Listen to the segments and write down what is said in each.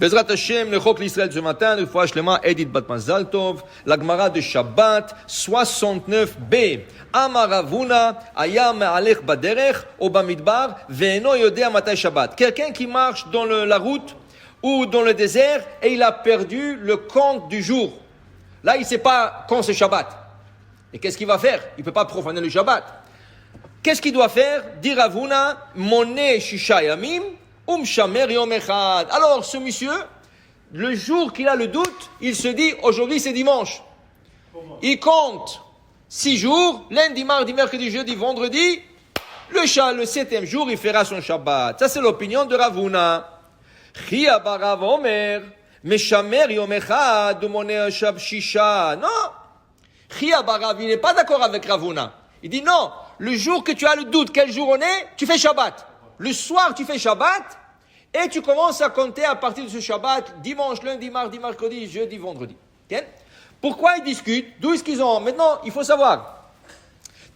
Bezrat Hashem, le Chok l'Israël ce matin, une fois Shlema, Edith Bat Mazal Tov, la Gemara de Shabbat, 69b. Amar Ravuna, Ayam Alech Baderech, Obamidbar, Ve'eno Yodea Matay Shabbat. Quelqu'un qui marche dans la route ou dans le désert et il a perdu le compte du jour. Là, il ne sait pas quand c'est Shabbat. Et qu'est-ce qu'il va faire? Il ne peut pas profaner le Shabbat. Qu'est-ce qu'il doit faire? Dire Ravuna, Moné Shisha Yamim, Shamer Yom Echad. Alors, ce monsieur, le jour qu'il a le doute, il se dit, aujourd'hui c'est dimanche. Il compte 6 jours, lundi, mardi, mercredi, jeudi, vendredi. Le 7e jour, il fera son Shabbat. Ça, c'est l'opinion de Ravuna. Chia Barav Omer, Meshamer Yom Echad, Moné Shisha. Non. Chia Barav, il n'est pas d'accord avec Ravuna. Il dit non, le jour que tu as le doute, quel jour on est, tu fais Shabbat. Le soir, tu fais Shabbat. Et tu commences à compter à partir de ce Shabbat, dimanche, lundi, mardi, mercredi, jeudi, vendredi. Okay? Pourquoi ils discutent? D'où est-ce qu'ils ont? Maintenant, il faut savoir.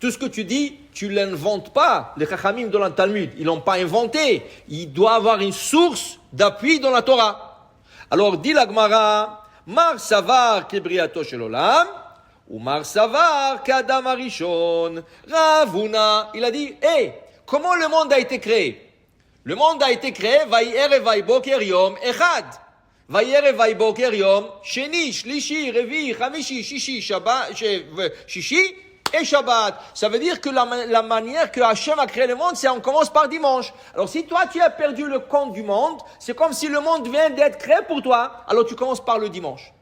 Tout ce que tu dis, tu ne l'inventes pas. Les Chachamim dans le Talmud, ils ne l'ont pas inventé. Il doit avoir une source d'appui dans la Torah. Alors, dit la Gemara, Mar Savar Kebriato Shel Olam, ou Mar Savar Kadam Arishon. Ravuna, il a dit, comment le monde a été créé? Le monde a été créé, Vaïer Vaï Boker Yom Echad. Vaïer Vaï Boker Yom Sheni, Shlishi, Revi, Chamishi, Shishi, Shabbat, Shishi et Shabbat. Ça veut dire que la manière que Hachem a créé le monde, c'est on commence par dimanche. Alors si toi tu as perdu le compte du monde, c'est comme si le monde vient d'être créé pour toi. Alors tu commences par le dimanche.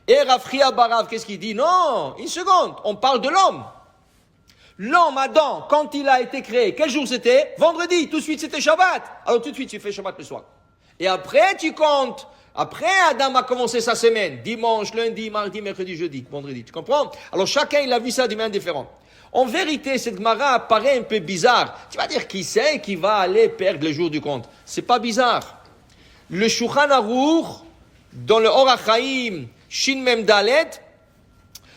Et Rafria Barav, qu'est-ce qu'il dit? Non, une seconde, on parle de l'homme. L'homme, Adam, quand il a été créé, quel jour c'était? Vendredi, tout de suite c'était Shabbat. Alors tout de suite tu fais Shabbat le soir. Et après tu comptes. Après Adam a commencé sa semaine. Dimanche, lundi, mardi, mercredi, jeudi, vendredi. Tu comprends? Alors chacun il a vu ça d'une manière différente. En vérité, cette Gemara paraît un peu bizarre. Tu vas dire qui c'est qui va aller perdre le jour du compte? C'est pas bizarre. Le Shulchan Aruch, dans le Or HaChaim, Shin Mem Dalet,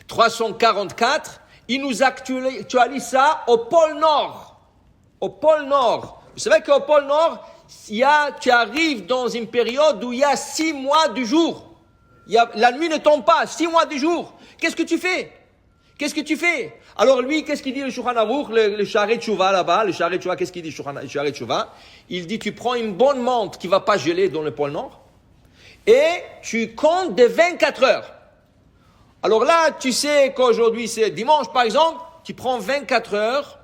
344, il nous actualise ça au pôle Nord. Au pôle Nord. Vous savez qu'au pôle Nord, tu arrives dans une période où il y a 6 mois du jour. La nuit ne tombe pas, 6 mois du jour. Qu'est-ce que tu fais? Qu'est-ce que tu fais? Alors lui, qu'est-ce qu'il dit le Shulchan Aruch, le Sha'arei Tshuva là-bas, le Sha'arei Tshuva, qu'est-ce qu'il dit le Sha'arei Tshuva? Il dit, tu prends une bonne menthe qui va pas geler dans le pôle Nord et tu comptes des 24 heures. Alors là, tu sais qu'aujourd'hui c'est dimanche par exemple, tu prends 24 heures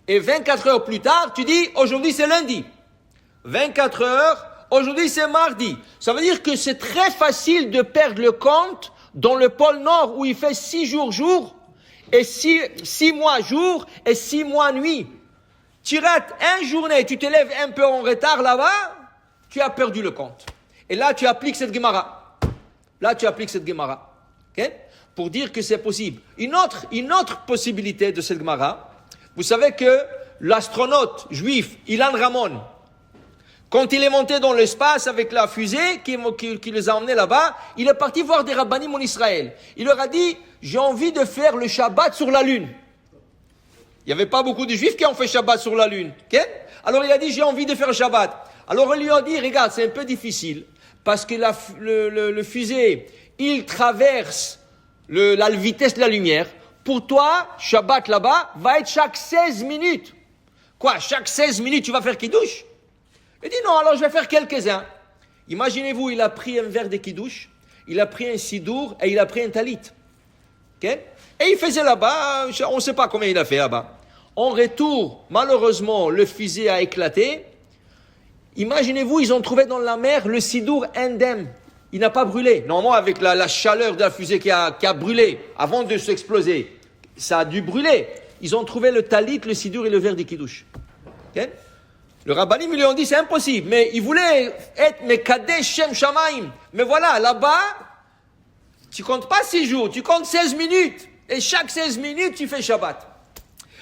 et 24 heures plus tard, tu dis aujourd'hui c'est lundi. 24 heures, aujourd'hui c'est mardi. Ça veut dire que c'est très facile de perdre le compte dans le pôle Nord où il fait 6 jours jour et 6 mois jour et 6 mois nuit. Tu rates une journée, tu te lèves un peu en retard là-bas, tu as perdu le compte. Et là tu appliques cette Gemara. Okay? Pour dire que c'est possible. Une autre possibilité de cette Gemara, vous savez que l'astronaute juif Ilan Ramon, quand il est monté dans l'espace avec la fusée qui les a emmenés là-bas, il est parti voir des rabbanim en Israël. Il leur a dit, j'ai envie de faire le Shabbat sur la lune. Il n'y avait pas beaucoup de juifs qui ont fait Shabbat sur la lune. Okay? Alors il a dit, j'ai envie de faire le Shabbat. Alors on lui a dit, regarde, c'est un peu difficile, parce que le fusée, il traverse la vitesse de la lumière. Pour toi, Shabbat là-bas va être chaque 16 minutes. Quoi, chaque 16 minutes, tu vas faire Kiddush? Il dit non, alors je vais faire quelques-uns. Imaginez-vous, il a pris un verre de Kiddush, il a pris un sidour et il a pris un talit. Okay? Et il faisait là-bas, on ne sait pas combien il a fait là-bas. En retour, malheureusement, le fusée a éclaté. Imaginez-vous, ils ont trouvé dans la mer le sidour indemne. Il n'a pas brûlé. Normalement, avec la chaleur de la fusée qui a brûlé avant de s'exploser, ça a dû brûler. Ils ont trouvé le talit, le sidour et le verre de Kiddush. Okay? Le rabbanim, ils lui ont dit, c'est impossible. Mais ils voulaient être Mekadesh Shem Shamaim. Mais voilà, là-bas, tu comptes pas 6 jours, tu comptes 16 minutes. Et chaque 16 minutes, tu fais Shabbat.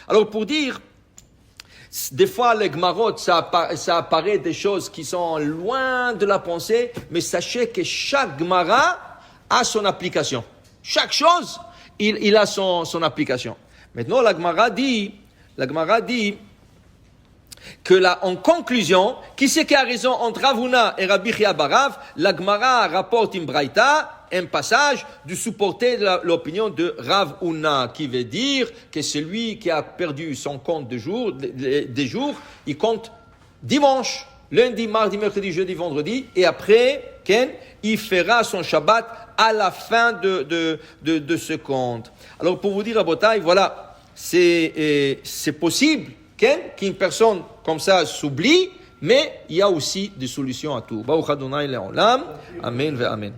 Alors, pour dire, des fois, les Gemarot, ça apparaît des choses qui sont loin de la pensée, mais sachez que chaque Gemara a son application. Chaque chose, il a son application. Maintenant, la Gemara dit, En conclusion, qui c'est qui a raison entre Rav Huna et Rabbi Chia bar Rav? La Gemara rapporte une braïta, un passage du supporter de l'opinion de Rav Huna, qui veut dire que celui qui a perdu son compte des jours, il compte dimanche, lundi, mardi, mercredi, jeudi, vendredi, et après, il fera son Shabbat à la fin de ce compte. Alors pour vous dire, Rabotai, voilà, c'est possible qu'une personne comme ça s'oublie, mais il y a aussi des solutions à tout. Baruch Adonai le'olam. Amen ve amen.